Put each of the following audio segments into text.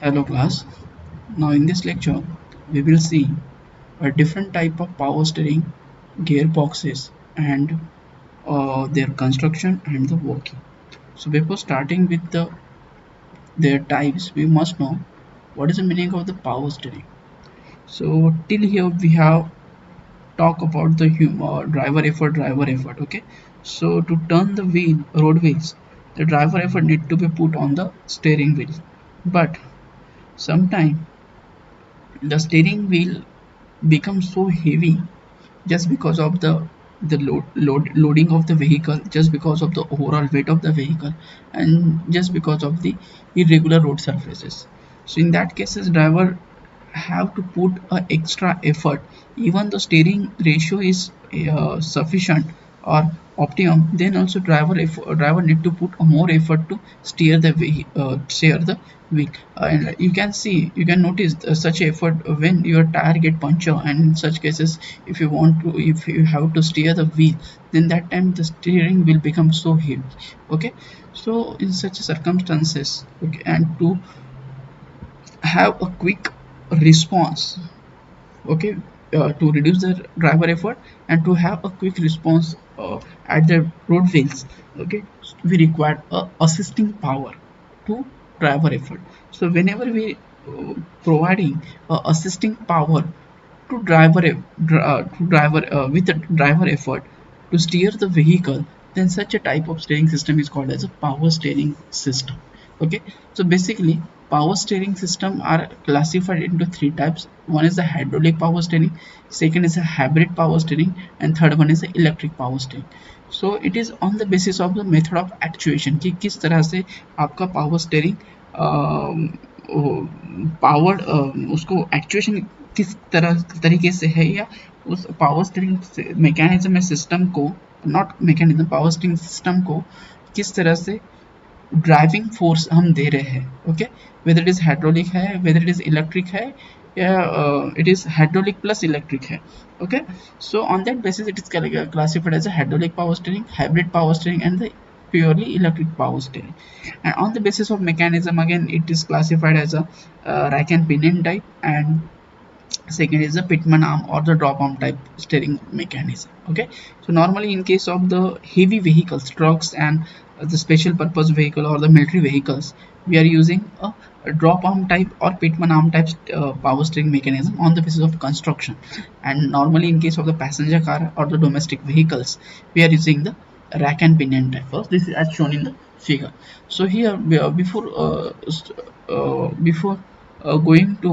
Hello class. Now in this lecture we will see a different type of power steering gearboxes and their construction and the working. So before starting with their types we must know what is the meaning of the power steering. So till here we have talk about the driver effort. Okay, so to turn the road wheels, the driver effort need to be put on the steering wheel, but sometimes the steering wheel becomes so heavy just because of the loading of the vehicle, just because of the overall weight of the vehicle, and just because of the irregular road surfaces. So in that cases driver have to put a extra effort even the steering ratio is sufficient or optimum, then also driver need to put a more effort to steer the wheel. And you can notice such effort when your tire get puncture, and in such cases if you have to steer the wheel, then that time the steering will become so heavy. Okay, so in such circumstances, okay, and to have a quick response, okay, to reduce the driver effort and to have a quick response at the road wheels, okay, we require a assisting power to driver effort. So whenever we providing assisting power to with the driver effort to steer the vehicle, then such a type of steering system is called as a power steering system. Okay, so basically power steering system are classified into three types. One is the hydraulic power steering, second is a hybrid power steering, and third one is the electric power steering. So it is on the basis of the method of actuation कि किस तरह से आपका power steering power उसको actuation किस तरीके से है, या उस पावर स्टीयरिंग मैकेनिज्म में सिस्टम को, not mechanism, power steering system को किस तरह से ड्राइविंग फोर्स हम दे रहे हैं. Okay, whether it is hydraulic है, वेदर इट इज इलेक्ट्रिक है, या it is hydraulic plus electric है. Okay, so on that basis it is classified as a hydraulic power steering, hybrid power steering, and the purely electric power steering. And on the basis of mechanism, again it is classified as a rack and pinion type, and second is the pitman arm or the drop arm type steering mechanism. Okay, so normally in case of the heavy vehicles, trucks, and the special purpose vehicle or the military vehicles, we are using a drop arm type or pitman arm type power steering mechanism on the basis of construction. And normally in case of the passenger car or the domestic vehicles, we are using the rack and pinion type. First, this is as shown in the figure. So here before going to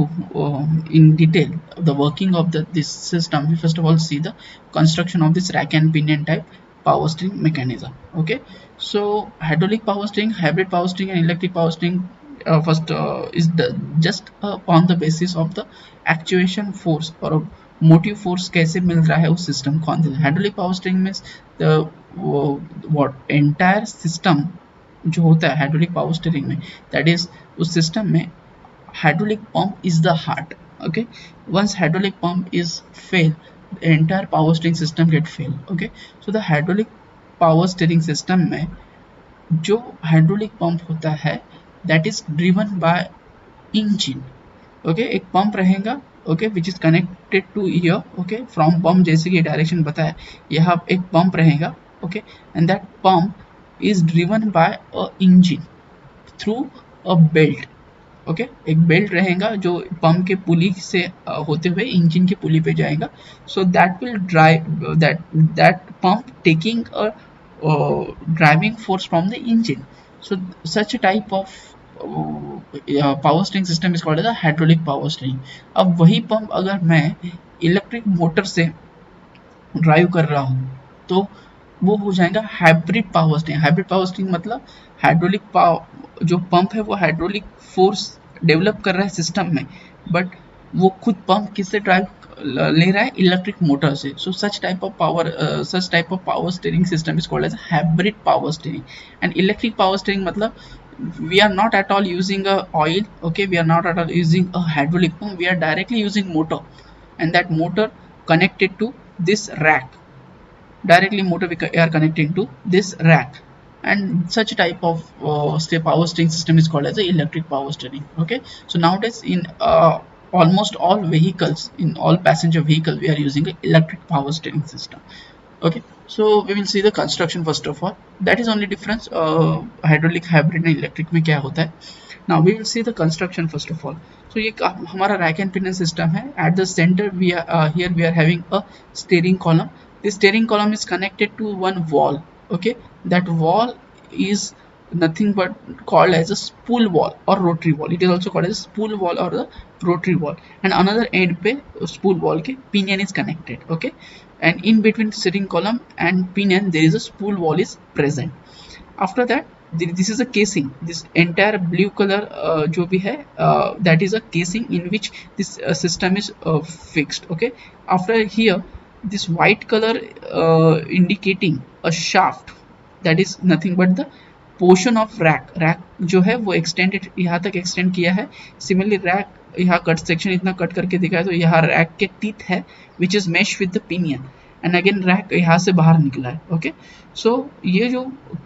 in detail the working of this system, we first of all see the construction of this rack and pinion type power steering mechanism. Okay, so hydraulic power steering, hybrid power steering, and electric power steering first is just on the basis of the actuation force or motive force कैसे मिल रहा है उस system को. Hydraulic power steering में what entire system जो होता है hydraulic power steering में, दैट इज उस सिस्टम में hydraulic pump is the heart. Okay, once hydraulic pump is fail, the entire power steering system get fail. Okay, so the hydraulic power steering system में जो hydraulic pump होता है that is driven by engine. Okay, एक pump रहेगा, okay, which is connected to ear. Okay, from pump जैसे कि direction बताया, यहाँ एक पंप रहेगा. Okay, and that pump is driven by a engine through a belt. Okay, एक belt रहेगा जो पंप के पुली से होते हुए इंजन के पुली पे जाएगा. So that will drive that pump taking a driving force from the engine. So such type of power steering system is called as hydraulic power steering. अब वही पंप अगर मैं इलेक्ट्रिक मोटर से drive कर रहा हूँ तो वो हो जाएगा hybrid power steering. Hybrid power steering मतलब हाइड्रोलिक पावर जो पंप है वो हाइड्रोलिक फोर्स डेवलप कर रहा है सिस्टम में, बट वो खुद पंप किससे ड्राइव ले रहा है, इलेक्ट्रिक मोटर से. So such type of power steering system is called as hybrid power steering. And electric power steering मतलब we are not at all using a oil. Okay, we are not at all using a hydraulic pump, we are directly using motor, and that motor connected to this rack. Directly motor we are connecting to this rack. and such type of power steering system is called as a electric power steering. Okay, so nowadays in almost all vehicles, in all passenger vehicles, we are using an electric power steering system. Okay, so we will see the construction first of all. That is only difference hydraulic, hybrid and electric में क्या होता है. Now we will see the construction first of all. So ये हमारा rack and pinion system है. At the center we are here we are having a steering column. This steering column is connected to one wall. Okay, that wall is nothing but called as a spool wall or rotary wall. It is also called as a spool wall or the rotary wall. And another end पे spool wall के pinion is connected. Okay, and in between steering column and pinion there is a spool wall is present. After that this is a casing. This entire blue color जो भी है that is a casing in which this system is fixed. Okay, after here this white color indicating a shaft, that is nothing but the portion of rack जो है वो extended यहाँ तक extend किया है. सिमिलरली रैक यहाँ cut section इतना cut करके दिखा है, तो यहाँ रैक के टीथ है which is mesh with the pinion and again rack यहाँ से बाहर निकला है. ओके, सो ये जो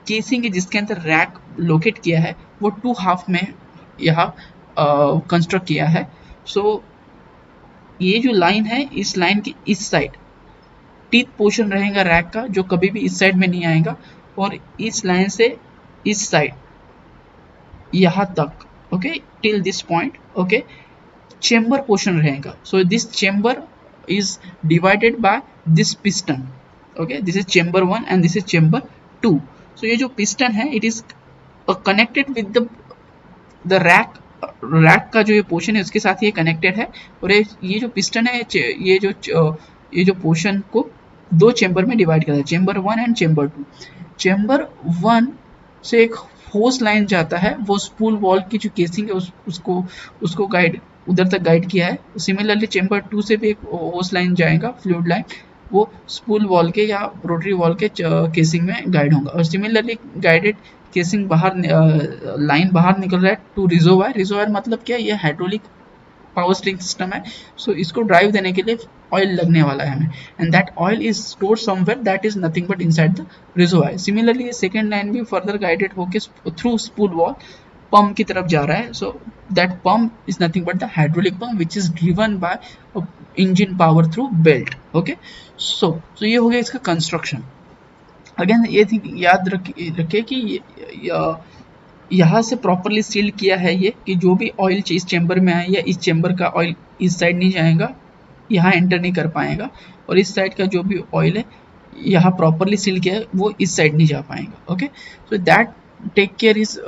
केसिंग है जिसके अंदर रैक लोकेट किया है वो 2 हाफ में यहाँ कंस्ट्रक्ट किया है. सो ये जो लाइन है इस लाइन की इस साइड टीथ पोर्शन रहेगा रैक का जो कभी भी इस साइड में नहीं आएगा, और इस लाइन से इस साइड यहाँ तक okay till this point okay chamber portion रहेगा. So this chamber is divided by this piston. Okay, this is chamber 1 and this is chamber 2. So ये जो piston है it is connected with the rack का जो ये portion है उसके साथ ये कनेक्टेड है. और ये जो पिस्टन है ये जो पोर्शन को 2 चेम्बर में डिवाइड करता है, चेम्बर 1 एंड चेम्बर 2. चेम्बर 1 से एक होस लाइन जाता है, वो स्पूल वॉल की जो केसिंग है उसको गाइड उधर तक गाइड किया है. सिमिलरली चेम्बर 2 से भी एक होस लाइन जाएगा, फ्लूइड लाइन, वो स्पूल वॉल के या रोटरी वॉल के केसिंग में गाइड होगा. और सिमिलरली गाइडेड केसिंग बाहर लाइन बाहर निकल रहा है टू रिजर्वायर. रिजर्वायर मतलब क्या है, ये हाइड्रोलिक पावर स्टीयरिंग सिस्टम है. सो इसको ड्राइव देने के लिए ऑयल लगने वाला है हमें, and that oil is stored somewhere that is nothing but inside the reservoir. Similarly ये सेकंड लाइन भी फर्दर गाइडेड होके थ्रू स्पूल वॉल पंप की तरफ जा रहा है. So that pump is nothing but the hydraulic pump which is driven by engine power through belt. Okay, so ये हो गया इसका कंस्ट्रक्शन. अगेन ये थिंक याद रखिए कि यहाँ से प्रॉपरली सील किया है ये, कि जो भी ऑयल इस चेम्बर में आए या इस चेम्बर का ऑयल इस साइड नहीं जाएगा, यहाँ एंटर नहीं कर पाएगा, और इस साइड का जो भी ऑयल है यहाँ प्रॉपरली सील किया है वो इस साइड नहीं जा पाएगा. Okay, so that take care is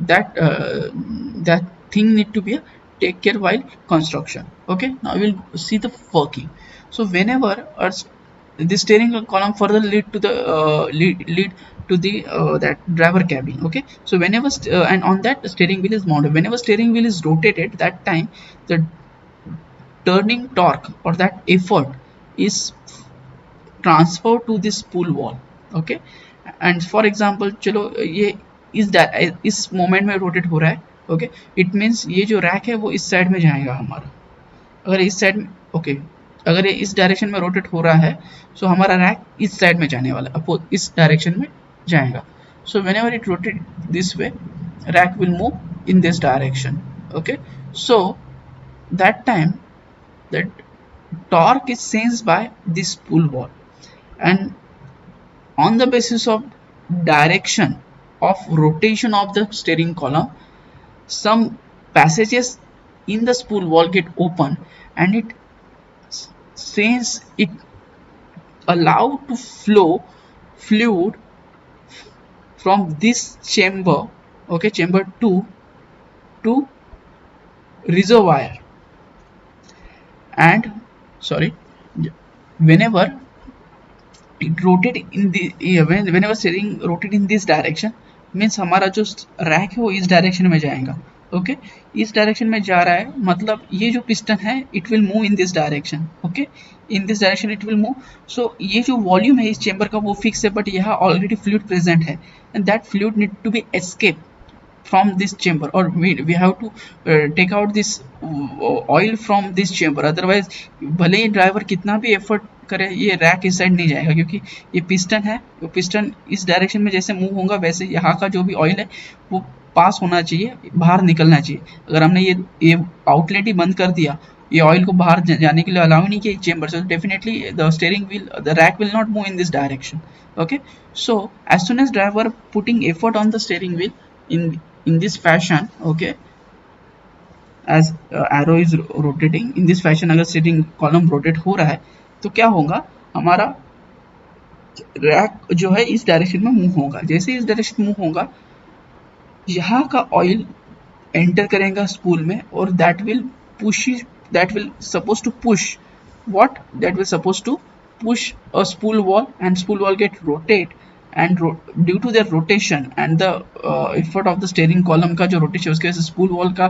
that thing need to be take care while construction. Okay, now we'll see the working. So whenever the steering column further lead to the lead to the that driver cabin. Okay, so whenever and on that steering wheel is mounted, whenever steering wheel is rotated, that time the turning torque or that effort is transferred to this spool wall. Okay, and for example चलो ये इस moment में rotate हो रहा है. Okay, it means ये जो rack है वो इस साइड में जाएगा हमारा. अगर इस साइड में ओके अगर ये इस डायरेक्शन में रोटेट हो रहा है, सो हमारा रैक इस साइड में जाने वाला है, इस डायरेक्शन में जाएगा. So whenever it rotate this way, rack will move in this direction. Okay, so that time that torque is sensed by this spool wall, and on the basis of direction of rotation of the steering column, some passages in the spool wall get open, and it since it allow to flow fluid from this chamber, okay, chamber 2 to reservoir. And sorry, whenever it rotate in the whenever steering rotate in this direction, means हमारा जो rack है वो इस direction में जाएगा. Okay, इस direction में जा रहा है मतलब ये जो पिस्टन है it will move in this direction. Okay, in this direction it will move. So ये जो वॉल्यूम है इस चेम्बर का वो फिक्स है, बट यहाँ ऑलरेडी फ्लूइड प्रेजेंट है, and that fluid need to be escape from this chamber, or we have to take out this oil from this chamber. Otherwise भले ही ड्राइवर कितना भी एफर्ट करे ये रैक इस साइड नहीं जाएगा, क्योंकि ये पिस्टन है, वो पिस्टन इस डायरेक्शन में जैसे मूव होगा वैसे यहाँ का जो भी ऑयल है वो पास होना चाहिए, बाहर निकलना चाहिए। अगर हमने ये आउटलेट ही बंद कर दिया, ये ऑयल को बाहर जाने के लिए अलाउ नहीं किया चेंबर से, definitely the steering wheel, the rack will not move in this direction. Okay, so as soon as driver putting effort on the steering wheel in this fashion, okay, as arrow is rotating in this fashion, अगर steering column rotate हो रहा है तो क्या होगा, हमारा rack जो है इस डायरेक्शन में मूव होगा। जैसे इस डायरेक्शन मूव होगा, यहाँ का ऑयल एंटर करेगा स्पूल में और that will supposed to push what, that will supposed to push a spool wall, and spool wall get rotate, and due to their rotation and the effort of the steering column का जो rotation, उसके वजह से spool wall का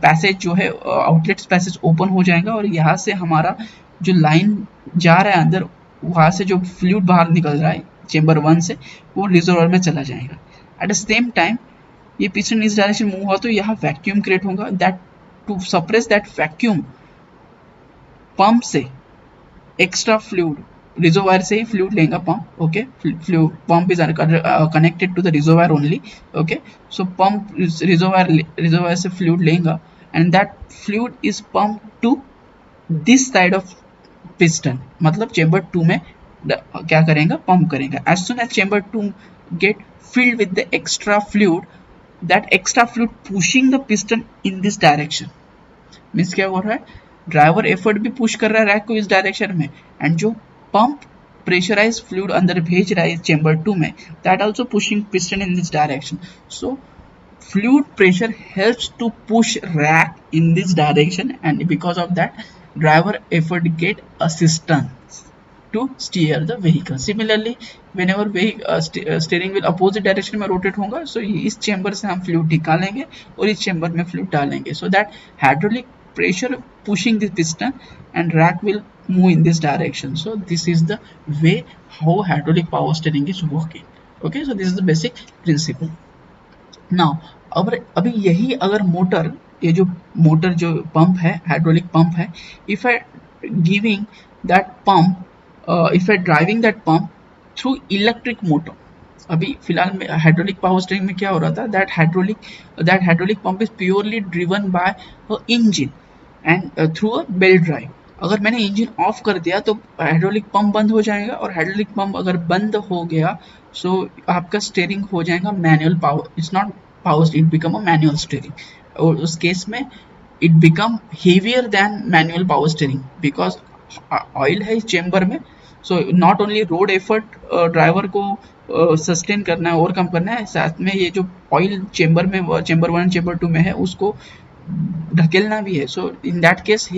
passage जो है outlet passage open हो जाएगा, और यहाँ से हमारा जो लाइन जा रहा है अंदर, वहाँ से जो फ्लूइड बाहर निकल रहा है चेंबर 1 से, वो रिजर्वायर में चला जाएगा। एट द सेम टाइम ये पिस्टन इस डायरेक्शन मूव हुआ तो यहाँ वैक्यूम क्रिएट होगा, that to suppress that vacuum pump से एक्स्ट्रा फ्लूइड, रिजर्वायर से ही फ्लूइड लेगा pump. Okay, pump is connected to the reservoir only. Okay, so pump reservoir से फ्लूइड लेगा, and that fluid is pump to this side of piston, मतलब chamber 2 में क्या करेगा, पंप करेगा। As soon as chamber 2 get filled with the extra fluid, that extra fluid pushing the piston in this direction, means क्या हो रहा है, driver effort भी पुश कर रहा है रैक को इस डायरेक्शन में, एंड जो पंप प्रेशराइज फ्लूइड अंदर भेज रहा है चेंबर 2 में, that also pushing piston in this direction. So fluid pressure helps to push rack in this direction, and because of that driver effort get assistance to steer the vehicle. Similarly, whenever steering wheel opposite direction में rotate होगा, so इस chamber से हम fluid निकालेंगे और इस chamber में fluid डालेंगे, so that hydraulic pressure pushing the piston and rack will move in this direction. So this is the way how hydraulic power steering is working. Okay, so this is the basic principle. Now अभी यही अगर motor, ये जो motor जो pump है, hydraulic pump है, if I giving that pump, if I driving that pump through electric motor, अभी फिलहाल में हाइड्रोलिक पावर स्टीयरिंग में क्या हो रहा था, that hydraulic pump is purely driven by engine and through a belt drive. अगर मैंने इंजन ऑफ कर दिया तो हाइड्रोलिक पंप बंद हो जाएगा, और हाइड्रोलिक पंप अगर बंद हो गया सो आपका स्टीयरिंग हो जाएगा manual power, it's not power, it become a manual steering, और उस केस में it become heavier than manual power steering because oil है इस चेंबर में। so not only road effort driver को सस्टेन करना है, ओवरकम करना है, साथ में ये जो ऑयल चेंबर में, चेंबर 1 चेंबर 2 में है, उसको ढकेलना भी है। so in that case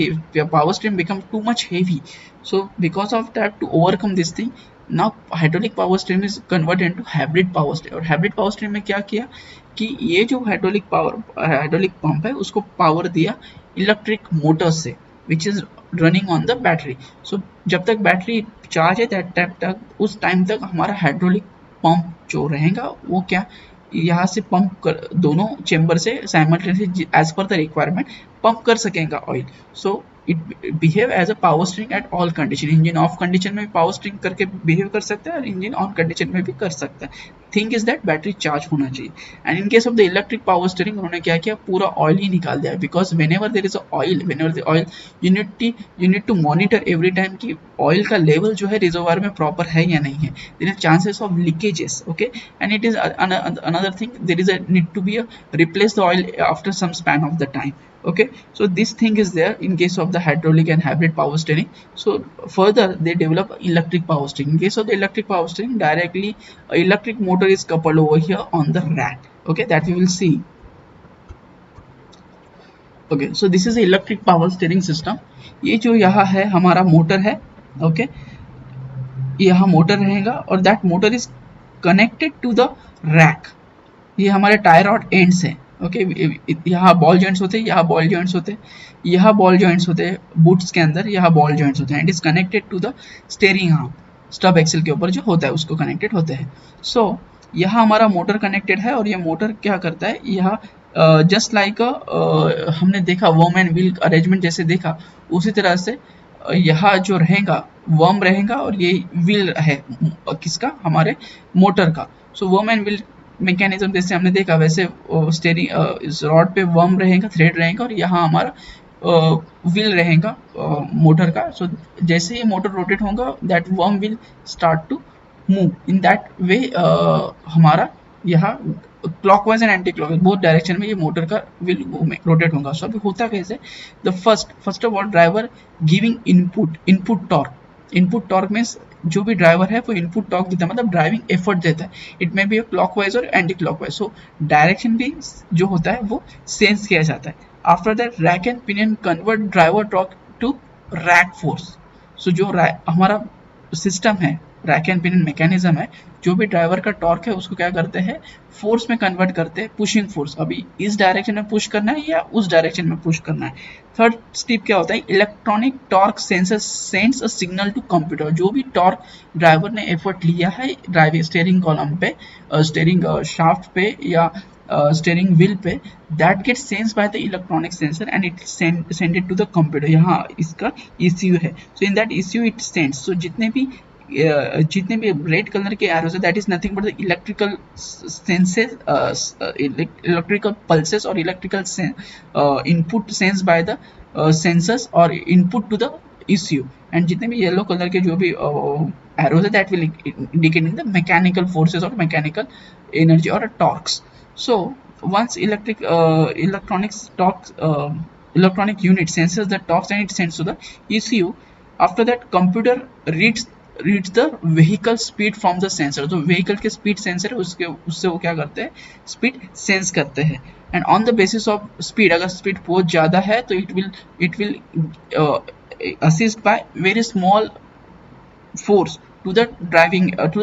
power steering become too much heavy, so because of that to overcome this thing, now hydraulic power steering is converted into hybrid power steering। और hybrid power steering में क्या किया कि ये जो hydraulic pump है उसको power दिया इलेक्ट्रिक मोटर से, which is running on the battery. So जब तक बैटरी चार्ज है उस टाइम तक हमारा हाइड्रोलिक पंप जो रहेगा वो क्या, यहाँ से पंप कर, दोनों चेंबर से simultaneously as per the requirement pump कर सकेगा oil. So it behave as a power steering at all condition. Engine off condition में भी पावर स्टीयरिंग करके बिहेव कर सकता है और इंजन ऑन कंडीशन में भी कर सकता है। Thing is that battery charge होना चाहिए। And in case of the electric power steering उन्होंने क्या किया, पूरा ऑयल ही निकाल दिया, because whenever there is oil you need to monitor every time कि ऑयल का लेवल जो है रिजर्वायर में प्रॉपर है या नहीं है। There is chances of leakages, okay, and it is another thing, there is need to be replace the oil after some span of the time. Okay, so this thing is there in case of the hydraulic and hybrid power steering. So further they develop electric power steering. In case of the electric power steering, directly electric motor is coupled over here on the rack, okay, that we will see. Okay, so this is the electric power steering system. ये जो यहाँ है हमारा motor है, okay, यहाँ motor रहेगा और that motor is connected to the rack. ये हमारे टायर रॉड एंड्स है, ओके, यहाँ बॉल जॉइंट्स होते हैं, यहाँ बॉल जॉइंट्स होते हैं, यहाँ बॉल जॉइंट्स होते हैं बूट्स के अंदर, यहाँ बॉल जॉइंट्स होते हैं, and is connected to the steering arm, stub axle के ऊपर जो होता है उसको कनेक्टेड होते हैं। सो यहाँ हमारा मोटर कनेक्टेड है और ये मोटर क्या करता है, यहाँ जस्ट लाइक हमने देखा वोम एंड व्हील अरेंजमेंट जैसे देखा, उसी तरह से यहाँ जो रहेगा वर्म रहेगा और ये व्हील है किसका, हमारे मोटर का। सो वर्म एंड व्हील मैकेनिज्म जैसे हमने देखा वैसे स्टेयरिंग इस रॉड पे वर्म रहेगा, थ्रेड रहेगा और यहाँ हमारा व्हील रहेगा मोटर का। सो जैसे ही मोटर रोटेट होगा that worm will start to move in that way. हमारा यहाँ clockwise and anti clockwise both direction में ये मोटर का व्हील रोटेट होगा। सो अभी होता कैसे, the first of all driver giving input torque. Input torque means जो भी ड्राइवर है वो इनपुट टॉर्क देता है, मतलब ड्राइविंग एफर्ट देता है। इट मे बी क्लॉकवाइज और एंटी क्लॉकवाइज। सो डायरेक्शन भी जो होता है वो सेंस किया जाता है। After that rack and pinion convert driver torque to rack force. So जो हमारा सिस्टम है, रैक एंड पिनियन मैकेनिज्म है, जो भी ड्राइवर का टॉर्क है उसको क्या करते हैं, फोर्स में कन्वर्ट करते हैं, पुशिंग फोर्स। अभी इस डायरेक्शन में पुश करना है या उस डायरेक्शन में पुश करना है। थर्ड स्टेप क्या होता है, electronic torque sensor sends a signal to computer. जो भी टॉर्क ड्राइवर ने एफर्ट लिया है ड्राइविंग स्टीयरिंग कॉलम पे, स्टीयरिंग शाफ्ट पे या स्टीयरिंग व्हील पे, that get sense by the electronic sensor and it send it to the computer. यहाँ इसका ECU है। So in that ECU it sends. So जितने भी रेड कलर के एरोज है that is nothing but the electrical senses, electrical pulses और electrical input sense by the sensors और input to the ECU। And जितने भी yellow colour के जो भी एरोज है that will indicating the mechanical forces और मैकेनिकल एनर्जी और torques. So once electronic unit senses the torques and it sends to the ECU. After that computer reads the vehicle speed from the sensor। जो vehicle के speed sensor है उससे वो क्या करते हैं, speed sense करते हैं। and on the basis of speed, अगर speed बहुत ज़्यादा है तो it will assist by very small force to the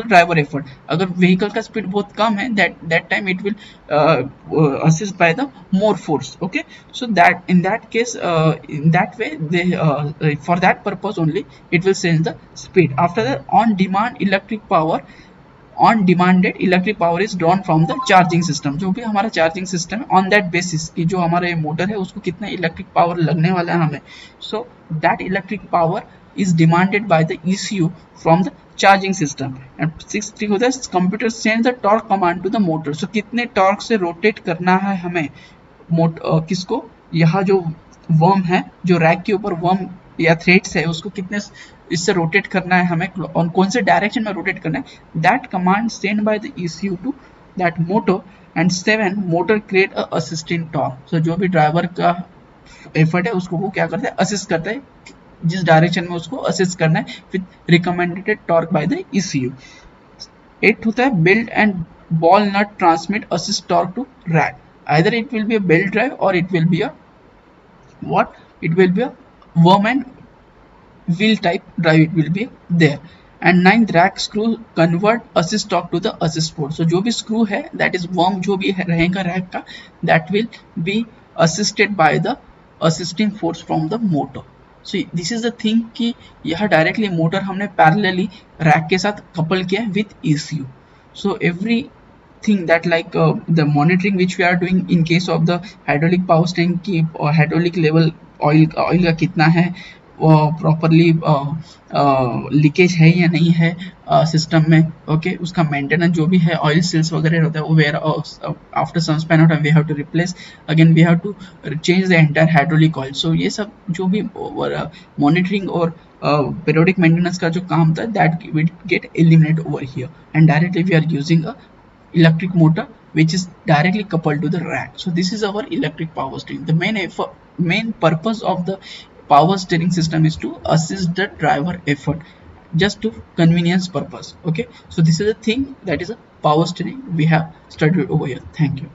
driver effort। अगर vehicle का speed बहुत कम है that time it will assist by the more force। okay, so that in that case in that way they for that purpose only it will change the speed। after that on demanded electric power is drawn from the charging system। जो भी हमारा charging system है on that basis कि जो हमारा ये motor है उसको कितना इलेक्ट्रिक पावर लगने वाला है हमें, so that electric power is demanded by the ECU from the charging system। and sixth thing होता है computer send the torque command to the motor। so कितने टॉर्क से रोटेट करना है हमें किसको, यहाँ जो वर्म है, जो रैक के ऊपर वर्म या थ्रेड्स है उसको कितने इससे रोटेट करना है हमें और कौन से डायरेक्शन में रोटेट करना है। That command send by the ECU to that motor. And 7 motor create a assisting torque. So जो भी ड्राइवर का एफर्ट है उसको वो क्या करता है, असिस्ट करता है, जिस डायरेक्शन में उसको असिस्ट करना है with recommended torque by the ECU। 8 होता है belt and ball nut transmit assist torque to rack. either it will be a belt drive or it will be a worm and wheel type drive it will be there। and 9th rack screw convert assist torque to the assist force। so जो भी screw है that is worm जो भी रहेगा rack का that will be assisted by the assisting force from the motor। so this is the thing कि यह directly motor हमने parallelly rack के साथ couple किया है with ECU। so every thing that like the monitoring which we are doing in case of the hydraulic power steering की hydraulic level oil का कितना है, प्रॉपरली लीकेज है या नहीं है सिस्टम में। ओके, उसका मेंटेनेंस जो भी है ऑयल सील्स वगैरह होता है वो wear after some span of time we have to replace, again we have to change the entire hydraulic oil. So ये सब जो भी मॉनिटरिंग और periodic maintenance का जो काम था that will get eliminated over here and directly we are using a electric motor which is directly coupled to the rack। so this is our electric power steering। the main purpose of the power steering system is to assist the driver effort just to convenience purpose। okay, so this is the thing that is a power steering we have studied over here। thank you।